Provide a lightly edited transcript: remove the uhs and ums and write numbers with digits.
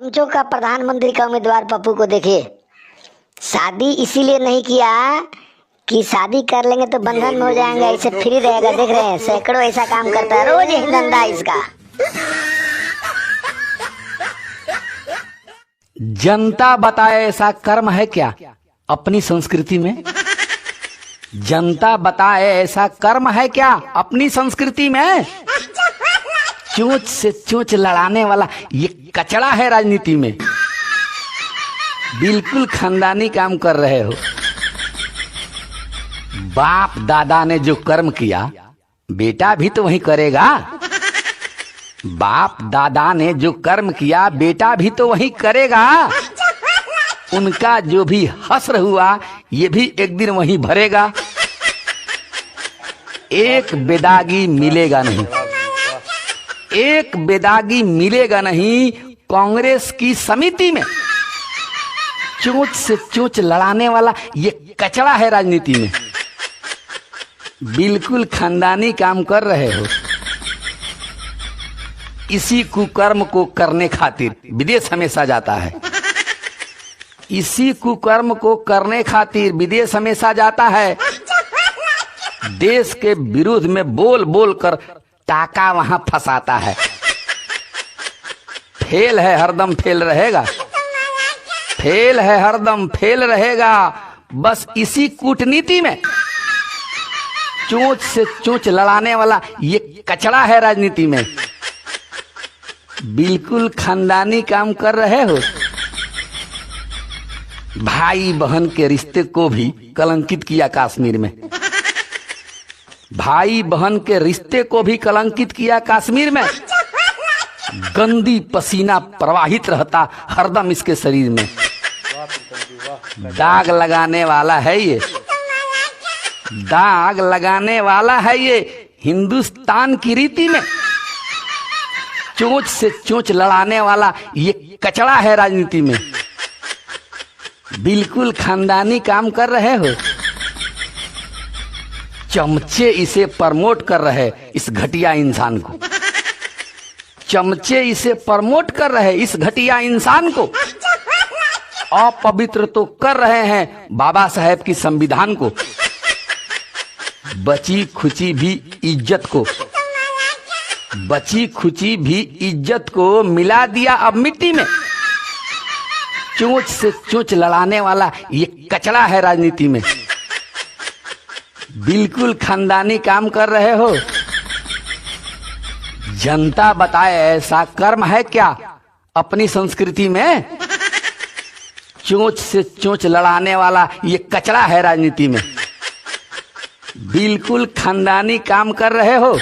चमचों का प्रधानमंत्री का उम्मीदवार पप्पू को देखिए, शादी इसीलिए नहीं किया कि शादी कर लेंगे तो बंधन में हो जाएंगे, इससे फ्री रहेगा। देख रहे हैं सैकड़ों ऐसा काम करता है, रोज यही धंधा इसका। जनता बताए ऐसा कर्म है क्या अपनी संस्कृति में? जनता बताए ऐसा कर्म है क्या अपनी संस्कृति में? चोंच से चोंच लड़ाने वाला ये कचड़ा है राजनीति में। बिल्कुल खानदानी काम कर रहे हो। बाप दादा ने जो कर्म किया बेटा भी तो वही करेगा। बाप दादा ने जो कर्म किया बेटा भी तो वही करेगा। उनका जो भी हश्र हुआ ये भी एक दिन वही भरेगा। एक बेदागी मिलेगा नहीं, एक बेदागी मिलेगा नहीं कांग्रेस की समिति में। चोंच से चोंच लड़ाने वाला ये कचड़ा है राजनीति में। बिल्कुल खानदानी काम कर रहे हो। इसी कुकर्म को करने खातिर विदेश हमेशा जाता है। इसी कुकर्म को करने खातिर विदेश हमेशा जाता है। देश के विरुद्ध में बोल बोल कर टाका वहां फंसाता है। फेल है, हरदम फेल रहेगा। फेल है, हरदम फेल रहेगा। बस इसी कूटनीति में चोंच से चोंच लड़ाने वाला ये कचड़ा है राजनीति में। बिल्कुल खानदानी काम कर रहे हो। भाई बहन के रिश्ते को भी कलंकित किया कश्मीर में। भाई बहन के रिश्ते को भी कलंकित किया कश्मीर में। गंदी पसीना प्रवाहित रहता हरदम इसके शरीर में। दाग लगाने वाला है ये, दाग लगाने वाला है ये हिंदुस्तान की रीति में। चोंच से चोंच लड़ाने वाला ये कचड़ा है राजनीति में। बिल्कुल खानदानी काम कर रहे हो। चमचे इसे प्रमोट कर रहे इस घटिया इंसान को। चमचे इसे प्रमोट कर रहे इस घटिया इंसान को। अपवित्र तो कर रहे हैं बाबा साहेब की संविधान को। बची खुची भी इज्जत को, बची खुची भी इज्जत को मिला दिया अब मिट्टी में। चोंच से चोंच लड़ाने वाला ये कचड़ा है राजनीति में। बिल्कुल खानदानी काम कर रहे हो। जनता बताए ऐसा कर्म है क्या अपनी संस्कृति में? चोंच से चोंच लड़ाने वाला ये कचड़ा है राजनीति में। बिल्कुल खानदानी काम कर रहे हो।